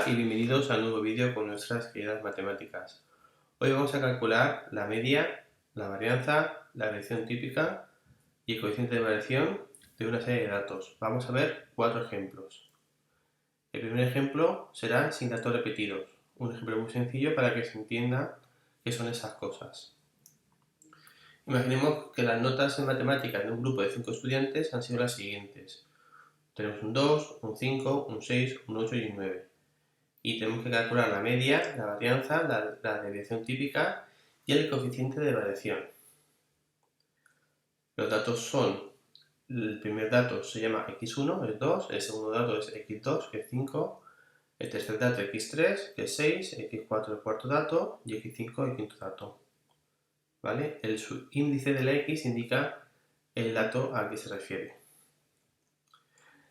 Hola y bienvenidos a un nuevo vídeo con nuestras queridas matemáticas. Hoy vamos a calcular la media, la varianza, la variación típica y el coeficiente de variación de una serie de datos. Vamos a ver 4 ejemplos. El primer ejemplo será sin datos repetidos, un ejemplo muy sencillo para que se entienda qué son esas cosas. Imaginemos que las notas en matemáticas de un grupo de 5 estudiantes han sido las siguientes. Tenemos un 2, un 5, un 6, un 8 y un 9. Y tenemos que calcular la media, la varianza, la desviación típica y el coeficiente de variación. Los datos son, el primer dato se llama x1, es 2, el segundo dato es x2, que es 5, el tercer dato x3, que es 6, x4 el cuarto dato y x5 el quinto dato. ¿Vale? El subíndice de la x indica el dato al que se refiere.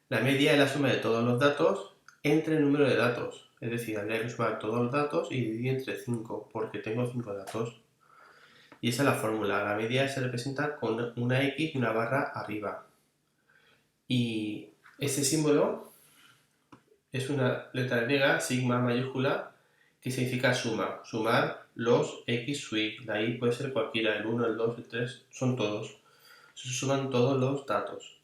La media es la suma de todos los datos entre el número de datos. Es decir, habría que sumar todos los datos y dividir entre 5, porque tengo 5 datos. Y esa es la fórmula. La media se representa con una X y una barra arriba. Y ese símbolo es una letra griega, sigma mayúscula, que significa suma. Sumar los X su Y. La Y puede ser cualquiera, el 1, el 2, el 3, son todos. Se suman todos los datos.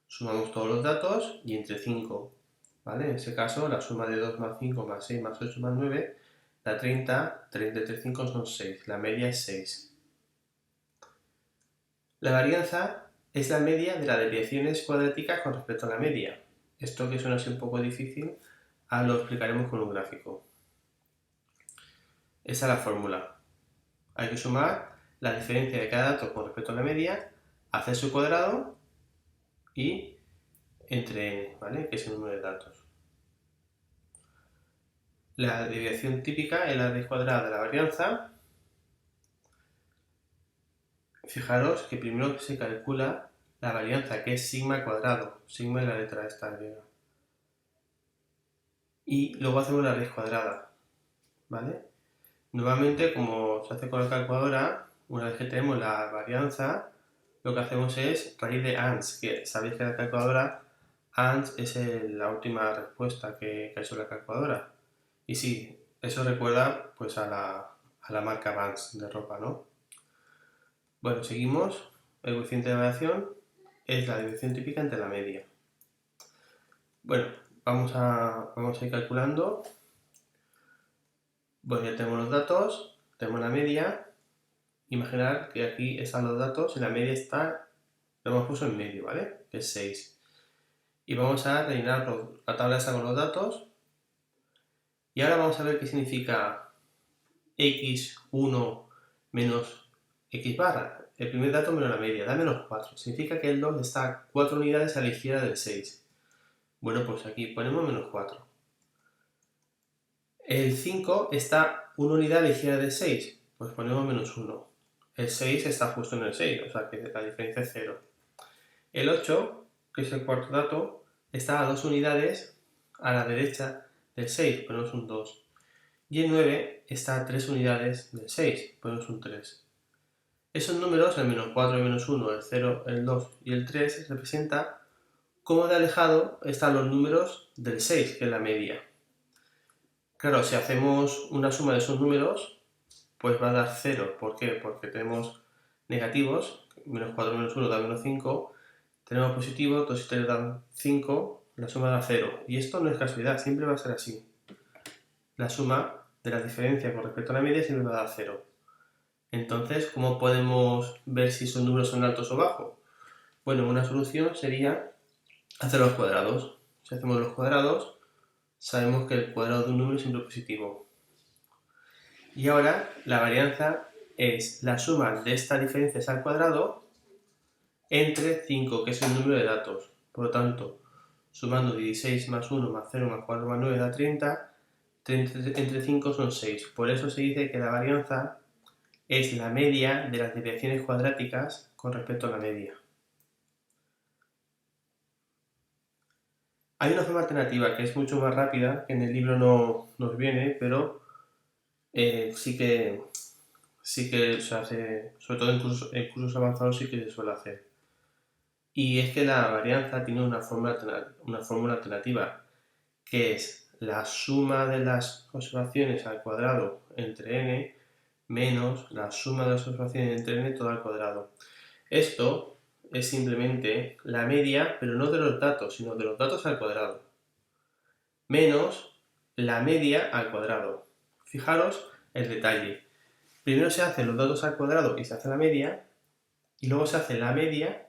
Sumamos todos los datos y entre 5. ¿Vale? En ese caso, la suma de 2 más 5 más 6 más 8 más 9 da 30, 30 entre 5 son 6, la media es 6. La varianza es la media de las desviaciones cuadráticas con respecto a la media. Esto que suena así un poco difícil, ahora lo explicaremos con un gráfico. Esa es la fórmula. Hay que sumar la diferencia de cada dato con respecto a la media, hacer su cuadrado y entre n, ¿vale? Que es el número de datos. La desviación típica es la raíz cuadrada de la varianza. Fijaros que primero se calcula la varianza, que es sigma al cuadrado. Sigma es la letra esta griega. Y luego hacemos la raíz cuadrada, ¿vale? Nuevamente, como se hace con la calculadora, una vez que tenemos la varianza, lo que hacemos es raíz de ans, que sabéis que en la calculadora ans es la última respuesta que ha hecho la calculadora. Y sí, eso recuerda pues a la marca Vans de ropa, ¿no? Bueno, seguimos. El coeficiente de variación es la desviación típica entre la media. Bueno, vamos a ir calculando. Bueno, ya tenemos los datos, tenemos la media. Imaginar que aquí están los datos y la media está, lo hemos puesto en medio, ¿vale? Que es 6. Y vamos a rellenar la tabla esa con los datos. Y ahora vamos a ver qué significa x1 menos x barra. El primer dato menos la media, da menos 4. Significa que el 2 está 4 unidades a la izquierda del 6. Bueno, pues aquí ponemos menos 4. El 5 está 1 unidad a la izquierda del 6. Pues ponemos menos 1. El 6 está justo en el 6, o sea que la diferencia es 0. El 8, que es el cuarto dato, está a 2 unidades a la derecha del 6, ponemos un 2. Y el 9 está a 3 unidades del 6, ponemos un 3. Esos números, el menos 4, el menos 1, el 0, el 2 y el 3, representan cómo de alejado están los números del 6, que es la media. Claro, si hacemos una suma de esos números, pues va a dar 0. ¿Por qué? Porque tenemos negativos, menos 4 menos 1 da menos 5, tenemos positivos, 2 y 3 dan 5, la suma da 0. Y esto no es casualidad, siempre va a ser así. La suma de las diferencias con respecto a la media siempre va a dar 0. Entonces, ¿cómo podemos ver si esos números son altos o bajos? Bueno, una solución sería hacer los cuadrados. Si hacemos los cuadrados, sabemos que el cuadrado de un número es siempre positivo. Y ahora la varianza es la suma de estas diferencias al cuadrado entre 5, que es el número de datos. Por lo tanto, sumando 16 más 1 más 0 más 4 más 9 da 30, 30 entre 5 son 6. Por eso se dice que la varianza es la media de las desviaciones cuadráticas con respecto a la media. Hay una forma alternativa que es mucho más rápida, que en el libro no nos viene, pero sí que se hace, sobre todo en cursos avanzados sí que se suele hacer. Y es que la varianza tiene una fórmula alternativa, que es la suma de las observaciones al cuadrado entre n menos la suma de las observaciones entre n todo al cuadrado. Esto es simplemente la media, pero no de los datos, sino de los datos al cuadrado, menos la media al cuadrado. Fijaros el detalle. Primero se hacen los datos al cuadrado y se hace la media, y luego se hace la media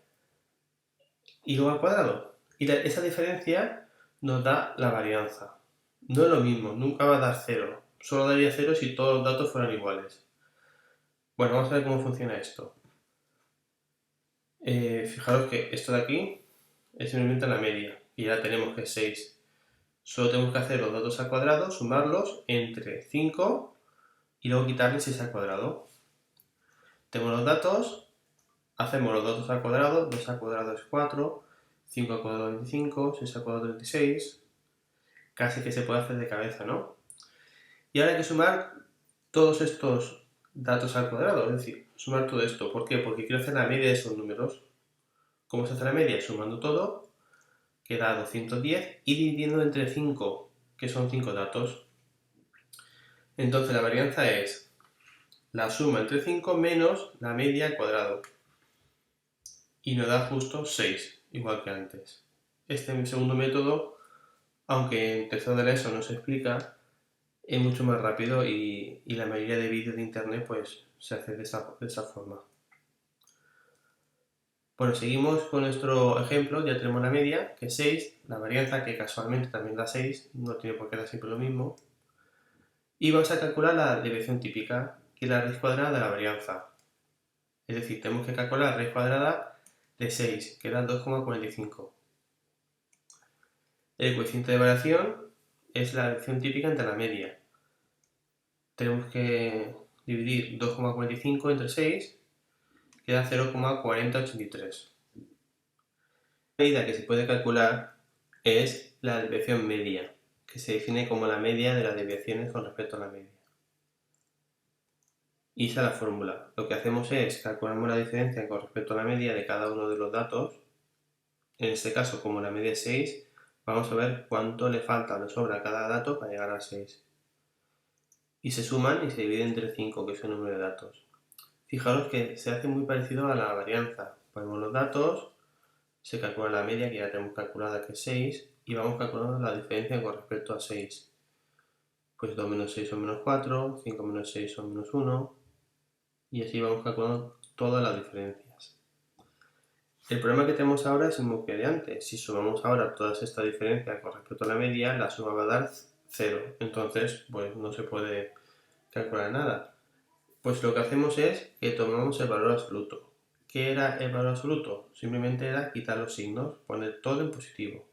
y luego al cuadrado. Y esa diferencia nos da la varianza. No es lo mismo, nunca va a dar 0. Solo daría 0 si todos los datos fueran iguales. Bueno, vamos a ver cómo funciona esto. Fijaros que esto de aquí es simplemente la media, y ya tenemos que es 6. Solo tenemos que hacer los datos al cuadrado, sumarlos entre 5 y luego quitarle 6 al cuadrado. Tenemos los datos, hacemos los datos al cuadrado, 2 al cuadrado es 4, 5 al cuadrado es 25, 6 al cuadrado es 26. Casi que se puede hacer de cabeza, ¿no? Y ahora hay que sumar todos estos datos al cuadrado, es decir, sumar todo esto. ¿Por qué? Porque quiero hacer la media de esos números. ¿Cómo se hace la media? Sumando todo, queda 210 y dividiendo entre 5, que son 5 datos. Entonces la varianza es la suma entre 5 menos la media al cuadrado. Y nos da justo 6, igual que antes. Este segundo método, aunque en tercero de la ESO no se explica, es mucho más rápido y la mayoría de vídeos de internet pues se hace de esa forma. Bueno, seguimos con nuestro ejemplo, ya tenemos la media, que es 6, la varianza, que casualmente también da 6, no tiene por qué dar siempre lo mismo. Y vamos a calcular la desviación típica, que es la raíz cuadrada de la varianza. Es decir, tenemos que calcular la raíz cuadrada de 6, que da 2,45. El coeficiente de variación es la desviación típica entre la media. Tenemos que dividir 2,45 entre 6, queda 0,4083. La medida que se puede calcular es la desviación media, que se define como la media de las desviaciones con respecto a la media. Y esa es la fórmula. Lo que hacemos es calculamos la diferencia con respecto a la media de cada uno de los datos. En este caso, como la media es 6, vamos a ver cuánto le falta o le sobra a cada dato para llegar a 6. Y se suman y se dividen entre 5, que es el número de datos. Fijaros que se hace muy parecido a la varianza. Ponemos los datos, se calcula la media, que ya tenemos calculada que es 6, y vamos calculando la diferencia con respecto a 6. Pues 2 menos 6 son menos 4, 5 menos 6 son menos 1, y así vamos calculando todas las diferencias. El problema que tenemos ahora es el mismo que de antes. Si sumamos ahora todas estas diferencias con respecto a la media, la suma va a dar 0. Entonces, pues no se puede calcular nada. Pues lo que hacemos es que tomamos el valor absoluto. ¿Qué era el valor absoluto? Simplemente era quitar los signos, poner todo en positivo.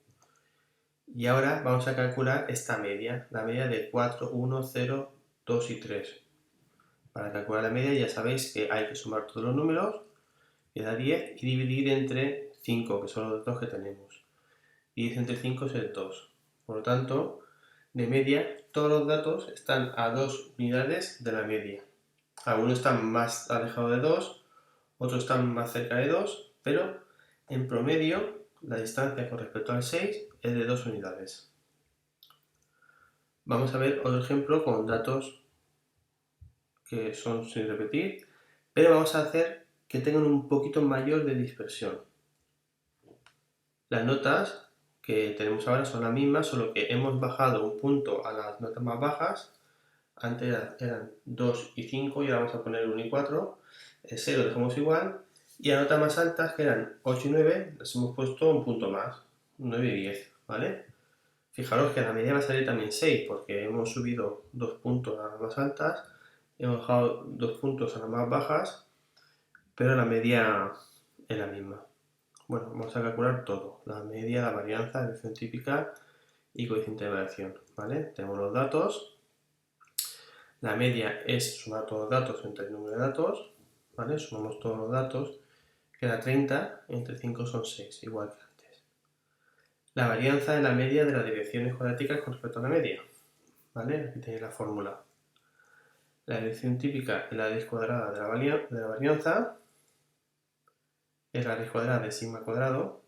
Y ahora vamos a calcular esta media, la media de 4, 1, 0, 2 y 3. Para calcular la media ya sabéis que hay que sumar todos los números, que da 10, y dividir entre 5, que son los datos que tenemos. Y 10 entre 5 es el 2. Por lo tanto, de media, todos los datos están a 2 unidades de la media. Algunos están más alejados de 2, otros están más cerca de 2, pero en promedio la distancia con respecto al 6 es de 2 unidades. Vamos a ver otro ejemplo con datos que son sin repetir, pero vamos a hacer que tengan un poquito mayor de dispersión. Las notas que tenemos ahora son las mismas, solo que hemos bajado un punto a las notas más bajas. Antes eran 2 y 5 y ahora vamos a poner 1 y 4. El 0 lo dejamos igual. Y a notas más altas, que eran 8 y 9, les hemos puesto un punto más, 9 y 10, ¿vale? Fijaros que a la media va a salir también 6, porque hemos subido 2 puntos a las más altas, hemos bajado 2 puntos a las más bajas, pero la media es la misma. Bueno, vamos a calcular todo, la media, la varianza, la desviación típica y coeficiente de variación, ¿vale? Tenemos los datos. La media es sumar todos los datos entre el número de datos, ¿vale? Sumamos todos los datos, queda 30, entre 5 son 6, igual que antes. La varianza es la media de las desviaciones cuadráticas con respecto a la media, ¿vale? Aquí tenéis la fórmula. La desviación típica es la raíz cuadrada de la varianza, es la raíz cuadrada de sigma cuadrado,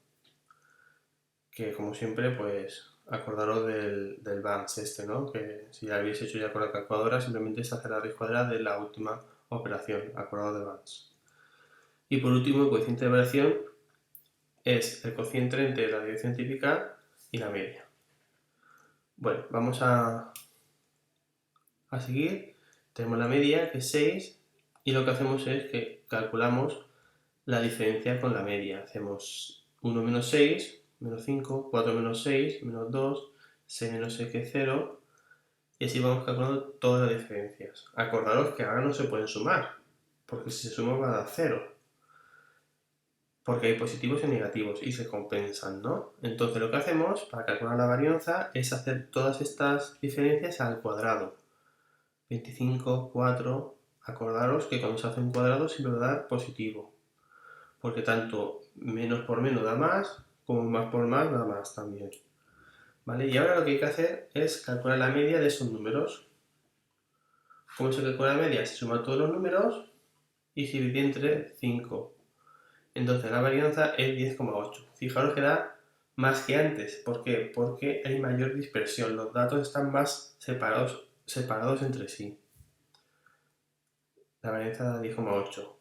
que como siempre pues Acordaros del Banks este, ¿no? Que si ya habéis hecho ya con la calculadora, simplemente es hacer la raíz cuadrada de la última operación. Acordaros de Banks. Y por último, el coeficiente de variación es el cociente entre la desviación típica y la media. Bueno, vamos a seguir. Tenemos la media, que es 6, y lo que hacemos es que calculamos la diferencia con la media. Hacemos 1 menos 6, menos 5, 4 menos 6, menos 2, 6 menos 6 que es 0, y así vamos calculando todas las diferencias. Acordaros que ahora no se pueden sumar, porque si se suman va a dar 0, porque hay positivos y negativos y se compensan, ¿no? Entonces lo que hacemos para calcular la varianza es hacer todas estas diferencias al cuadrado. 25, 4, acordaros que cuando se hace un cuadrado siempre va a dar positivo, porque tanto menos por menos da más, como más por más da más también. ¿Vale? Y ahora lo que hay que hacer es calcular la media de esos números. ¿Cómo se calcula la media? Se suma todos los números y se divide entre 5. Entonces la varianza es 10,8. Fijaros que da más que antes. ¿Por qué? Porque hay mayor dispersión. Los datos están más separados entre sí. La varianza da 10,8.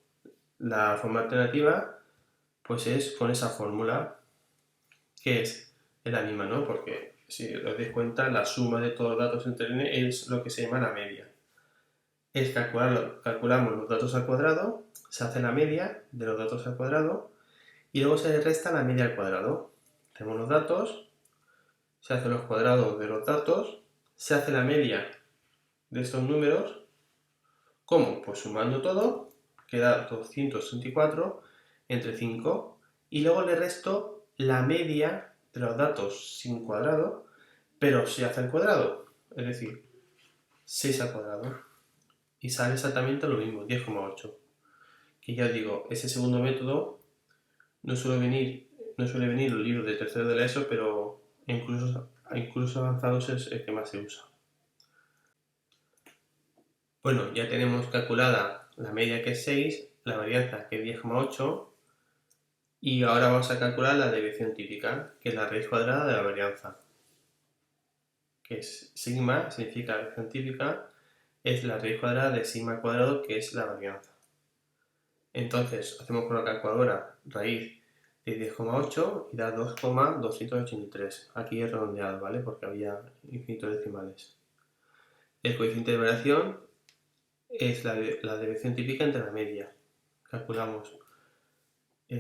La forma alternativa pues es con esa fórmula, que es la misma, ¿no? Porque si os dais cuenta, la suma de todos los datos entre n es lo que se llama la media. Es calculamos los datos al cuadrado, se hace la media de los datos al cuadrado y luego se le resta la media al cuadrado. Tenemos los datos, se hacen los cuadrados de los datos, se hace la media de estos números. ¿Cómo? Pues sumando todo, queda 264 entre 5 y luego le resto la media de los datos sin cuadrado, pero se hace al cuadrado, es decir, 6 al cuadrado, y sale exactamente lo mismo, 10,8. Que ya os digo, ese segundo método no suele venir en los libros de tercero de la ESO, pero incluso avanzados es el que más se usa. Bueno, ya tenemos calculada la media, que es 6, la varianza, que es 10,8, y ahora vamos a calcular la desviación típica, que es la raíz cuadrada de la varianza, que es sigma, significa la desviación típica, es la raíz cuadrada de sigma al cuadrado, que es la varianza. Entonces, hacemos con la calculadora raíz de 10,8 y da 2,283. Aquí es redondeado, ¿vale? Porque había infinitos decimales. El coeficiente de variación es la desviación típica entre la media. Calculamos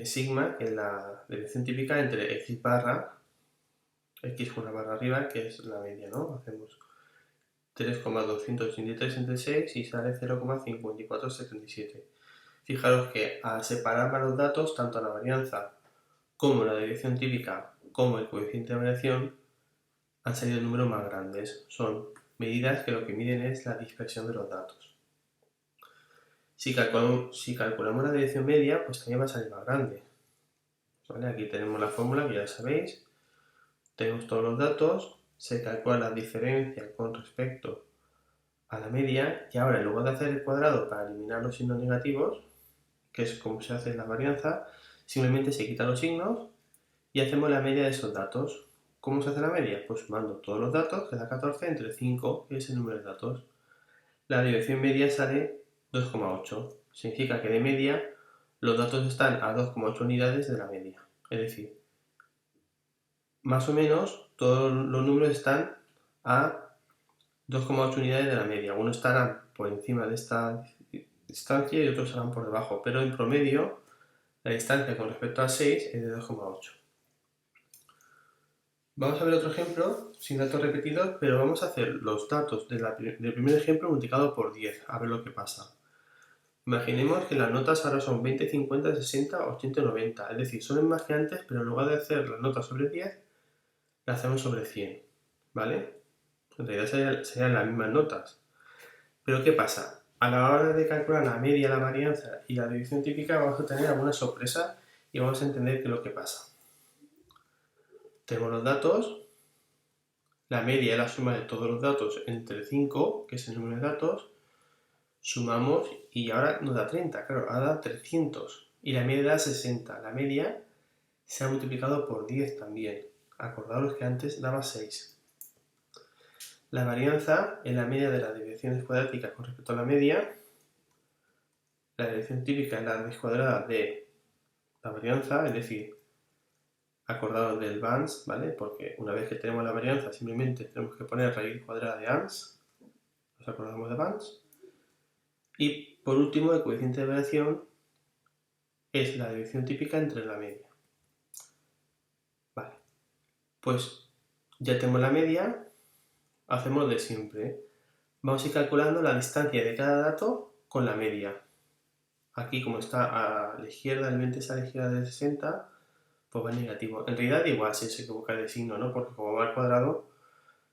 sigma, que es la desviación típica entre x barra, x con una barra arriba, que es la media, ¿no? Hacemos 3,283 entre 6 y sale 0,5477. Fijaros que al separar los datos, tanto la varianza como la desviación típica como el coeficiente de variación han salido números más grandes. Son medidas que lo que miden es la dispersión de los datos. Si calculamos la desviación media, pues también va a salir más grande. ¿Vale? Aquí tenemos la fórmula, que ya sabéis. Tenemos todos los datos, se calcula la diferencia con respecto a la media, y ahora en lugar de hacer el cuadrado para eliminar los signos negativos, que es como se hace en la varianza, simplemente se quitan los signos y hacemos la media de esos datos. ¿Cómo se hace la media? Pues sumando todos los datos, que da 14, entre 5, que es el número de datos. La desviación media sale 2,8. Significa que de media los datos están a 2,8 unidades de la media. Es decir, más o menos todos los números están a 2,8 unidades de la media. Algunos estarán por encima de esta distancia y otros estarán por debajo, pero en promedio la distancia con respecto a 6 es de 2,8. Vamos a ver otro ejemplo sin datos repetidos, pero vamos a hacer los datos del primer ejemplo multiplicado por 10, a ver lo que pasa. Imaginemos que las notas ahora son 20, 50, 60, 80 y 90, es decir, son más que antes, pero en lugar de hacer las notas sobre 10, las hacemos sobre 100, ¿vale? En realidad serían las mismas notas. Pero ¿qué pasa? A la hora de calcular la media, la varianza y la división típica vamos a tener alguna sorpresa y vamos a entender qué es lo que pasa. Tenemos los datos, la media es la suma de todos los datos entre 5, que es el número de datos, sumamos y ahora nos da 30, claro, ahora da 300 y la media da 60. La media se ha multiplicado por 10 también. Acordaros que antes daba 6. La varianza es la media de las desviaciones cuadráticas con respecto a la media. La desviación típica es la raíz cuadrada de la varianza, es decir, acordaros del Banks, ¿vale? Porque una vez que tenemos la varianza simplemente tenemos que poner raíz cuadrada de Banks. Nos acordamos de Banks. Y por último, el coeficiente de variación es la desviación típica entre la media. Vale, pues ya tenemos la media, hacemos de siempre. Vamos a ir calculando la distancia de cada dato con la media. Aquí, como está a la izquierda, el 20 está a la izquierda del 60, pues va en negativo. En realidad, igual si se equivoca de signo, ¿no? Porque como va al cuadrado,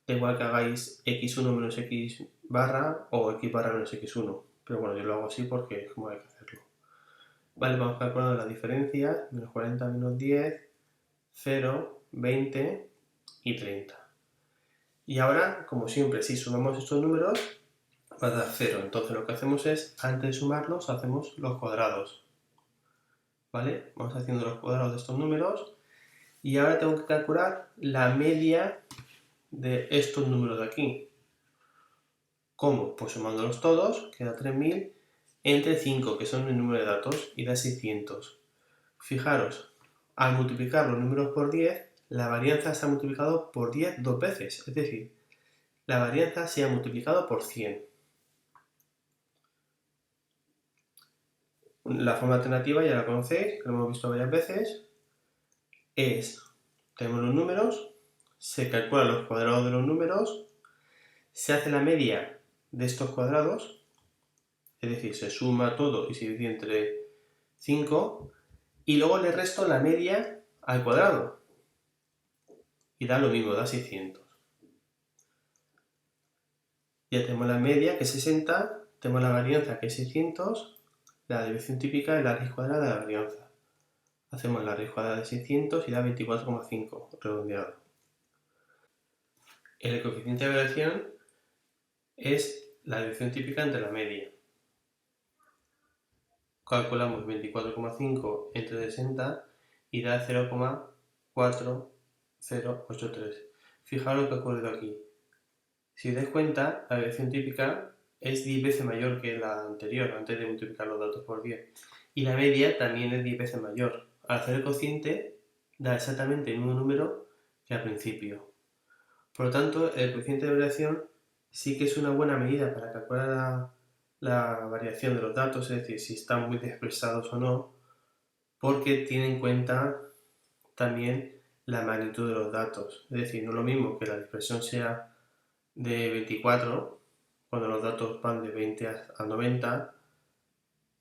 da igual que hagáis x1 menos x barra o x barra menos x1. Pero bueno, yo lo hago así porque es como hay que hacerlo. Vale, vamos calculando las diferencias, menos 40 menos 10, 0, 20 y 30. Y ahora, como siempre, si sumamos estos números, va a dar 0. Entonces lo que hacemos es, antes de sumarlos, hacemos los cuadrados. ¿Vale? Vamos haciendo los cuadrados de estos números. Y ahora tengo que calcular la media de estos números de aquí. ¿Cómo? Pues sumándolos todos, queda 3000, entre 5, que son el número de datos, y da 600. Fijaros, al multiplicar los números por 10, la varianza se ha multiplicado por 10 dos veces. Es decir, la varianza se ha multiplicado por 100. La forma alternativa ya la conocéis, que lo hemos visto varias veces, es, tenemos los números, se calculan los cuadrados de los números, se hace la media de estos cuadrados, es decir, se suma todo y se divide entre 5, y luego le resto la media al cuadrado, y da lo mismo, da 600. Ya tenemos la media, que es 60, tenemos la varianza, que es 600, la desviación típica es la raíz cuadrada de la varianza. Hacemos la raíz cuadrada de 600 y da 24,5, redondeado. El coeficiente de variación es la desviación típica entre la media. Calculamos 24,5 entre 60 y da 0,4083. Fijaros lo que ha ocurrido aquí. Si os dais cuenta, la desviación típica es 10 veces mayor que la anterior, antes de multiplicar los datos por 10. Y la media también es 10 veces mayor. Al hacer el cociente, da exactamente el mismo número que al principio. Por lo tanto, el coeficiente de variación sí que es una buena medida para calcular la variación de los datos, es decir, si están muy dispersados o no, porque tiene en cuenta también la magnitud de los datos. Es decir, no es lo mismo que la dispersión sea de 24, cuando los datos van de 20 a 90,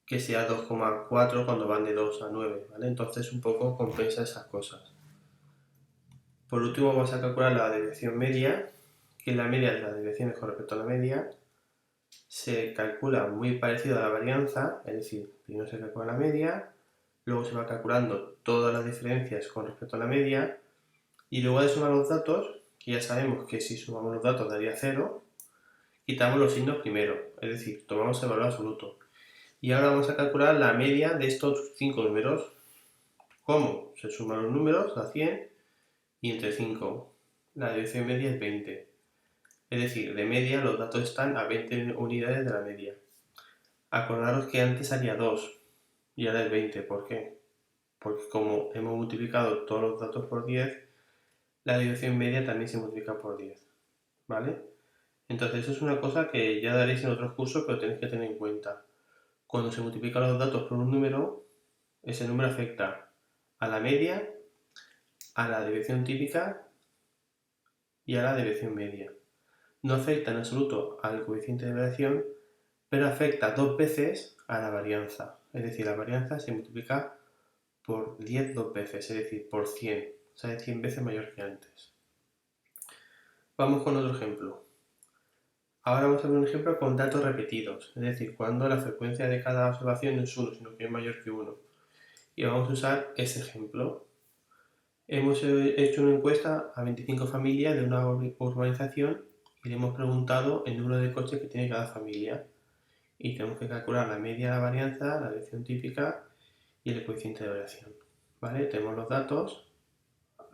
que sea 2,4 cuando van de 2 a 9, ¿vale? Entonces un poco compensa esas cosas. Por último vamos a calcular la desviación media, que es la media de las desviaciones con respecto a la media. Se calcula muy parecido a la varianza, es decir, primero se calcula la media, luego se va calculando todas las diferencias con respecto a la media, y luego de sumar los datos, que ya sabemos que si sumamos los datos daría 0, quitamos los signos primero, es decir, tomamos el valor absoluto. Y ahora vamos a calcular la media de estos 5 números. ¿Cómo? Se suman los números, da 100, y entre 5, la desviación media es 20. Es decir, de media los datos están a 20 unidades de la media. Acordaros que antes haría 2 y ahora es 20. ¿Por qué? Porque como hemos multiplicado todos los datos por 10, la desviación media también se multiplica por 10. ¿Vale? Entonces eso es una cosa que ya daréis en otros cursos, pero tenéis que tener en cuenta. Cuando se multiplican los datos por un número, ese número afecta a la media, a la desviación típica y a la desviación media. No afecta en absoluto al coeficiente de variación, pero afecta dos veces a la varianza. Es decir, la varianza se multiplica por 10 dos veces, es decir, por 100. O sea, es 100 veces mayor que antes. Vamos con otro ejemplo. Ahora vamos a ver un ejemplo con datos repetidos, es decir, cuando la frecuencia de cada observación no es 1, sino que es mayor que 1. Y vamos a usar ese ejemplo. Hemos hecho una encuesta a 25 familias de una urbanización y le hemos preguntado el número de coches que tiene cada familia. Y tenemos que calcular la media de la varianza, la desviación típica y el coeficiente de variación. ¿Vale? Tenemos los datos,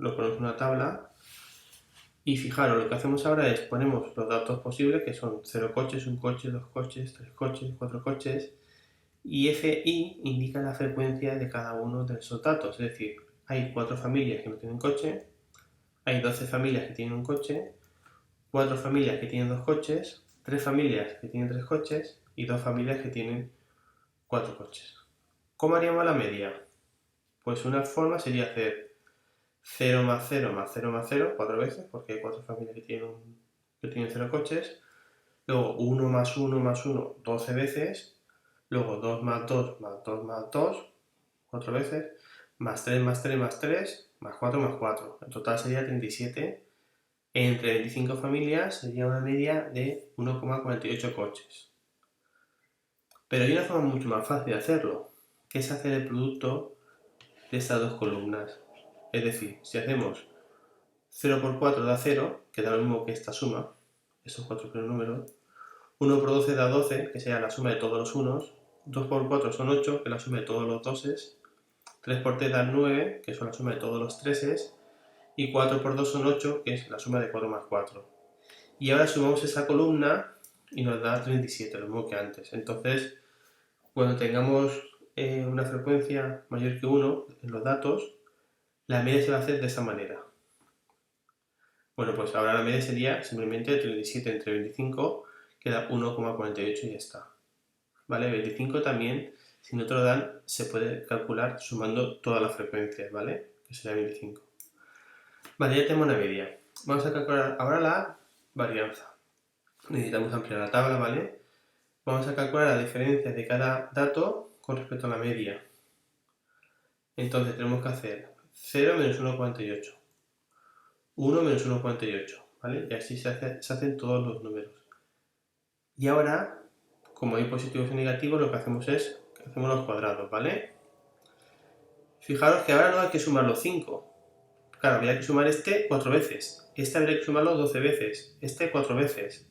lo ponemos en una tabla y fijaros, lo que hacemos ahora es ponemos los datos posibles, que son 0 coches, 1 coche, 2 coches, 3 coches, 4 coches, y FI indica la frecuencia de cada uno de esos datos, es decir, hay 4 familias que no tienen coche, hay 12 familias que tienen un coche, 4 familias que tienen 2 coches, 3 familias que tienen 3 coches y 2 familias que tienen 4 coches. ¿Cómo haríamos la media? Pues una forma sería hacer 0 más 0 más 0 más 0, 4 veces, porque hay 4 familias que tienen 0 coches. Luego 1 más 1 más 1, 12 veces. Luego 2 más 2 más 2 más 2, 4 veces. Más 3 más 3 más 3, más 4 más 4. En total sería 37. Entre 25 familias sería una media de 1,48 coches. Pero hay una forma mucho más fácil de hacerlo, que es hacer el producto de estas dos columnas. Es decir, si hacemos 0 por 4 da 0, que da lo mismo que esta suma, estos 4 primeros números. 1 por 12 da 12, que sería la suma de todos los unos. 2 por 4 son 8, que es la suma de todos los doses. 3 por 3 da 9, que son la suma de todos los treses. Y 4 por 2 son 8, que es la suma de 4 más 4. Y ahora sumamos esa columna y nos da 37, lo mismo que antes. Entonces, cuando tengamos una frecuencia mayor que 1 en los datos, la media se va a hacer de esa manera. Bueno, pues ahora la media sería simplemente 37 entre 25, que da 1,48 y ya está. ¿Vale? 25 también, si no te lo dan, se puede calcular sumando todas las frecuencias, ¿vale? Que sería 25. Vale, ya tenemos una media. Vamos a calcular ahora la varianza. Necesitamos ampliar la tabla, ¿vale? Vamos a calcular la diferencia de cada dato con respecto a la media. Entonces tenemos que hacer 0 menos 1,48. 1 menos 1,48, ¿vale? Y así se hacen todos los números. Y ahora, como hay positivos y negativos, lo que hacemos es que hacemos los cuadrados, ¿vale? Fijaros que ahora no hay que sumar los 5. Claro, habría que sumar este 4 veces. Este habría que sumarlo 12 veces. Este 4 veces.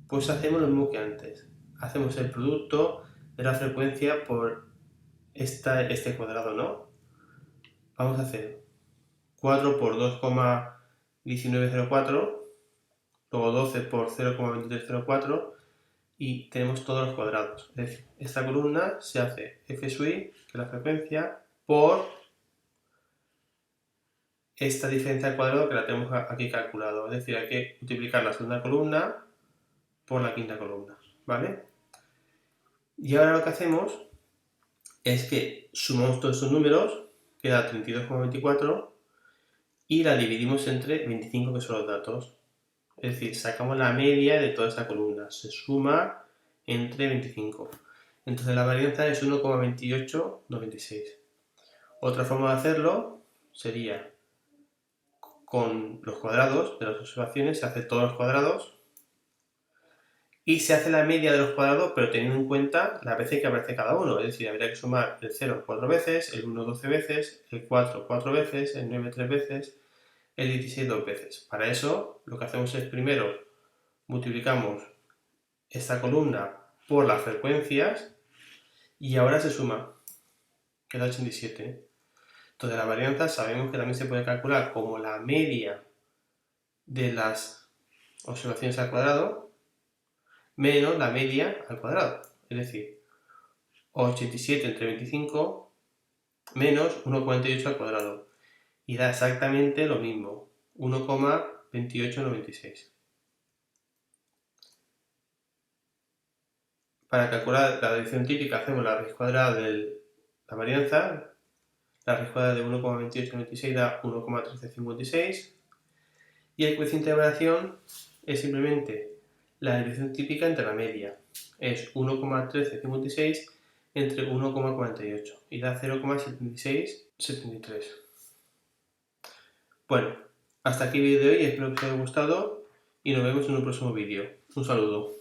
Pues hacemos lo mismo que antes. Hacemos el producto de la frecuencia por este cuadrado, ¿no? Vamos a hacer 4 por 2,1904, luego 12 por 0,2304 y tenemos todos los cuadrados. Es decir, esta columna se hace f sub i, que es la frecuencia, por esta diferencia al cuadrado que la tenemos aquí calculado. Es decir, hay que multiplicar la segunda columna por la quinta columna, ¿vale? Y ahora lo que hacemos es que sumamos todos estos números, queda 32,24, y la dividimos entre 25, que son los datos. Es decir, sacamos la media de toda esta columna, se suma entre 25. Entonces la varianza es 1,2896. Otra forma de hacerlo sería con los cuadrados de las observaciones, se hace todos los cuadrados y se hace la media de los cuadrados, pero teniendo en cuenta las veces que aparece cada uno. Es decir, habría que sumar el 0 4 veces, el 1 12 veces, el 4 4 veces, el 9 3 veces, el 16 2 veces. Para eso lo que hacemos es primero multiplicamos esta columna por las frecuencias y ahora se suma, queda 87. Entonces la varianza sabemos que también se puede calcular como la media de las observaciones al cuadrado menos la media al cuadrado. Es decir, 87 entre 25 menos 1,48 al cuadrado. Y da exactamente lo mismo, 1,2896. Para calcular la división típica hacemos la raíz cuadrada de la varianza. La raíz cuadrada de 1,2896 da 1,1356. Y el coeficiente de variación es simplemente la división típica entre la media. Es 1,1356 entre 1,48 y da 0,7673. Bueno, hasta aquí el vídeo de hoy, espero que os haya gustado y nos vemos en un próximo vídeo. Un saludo.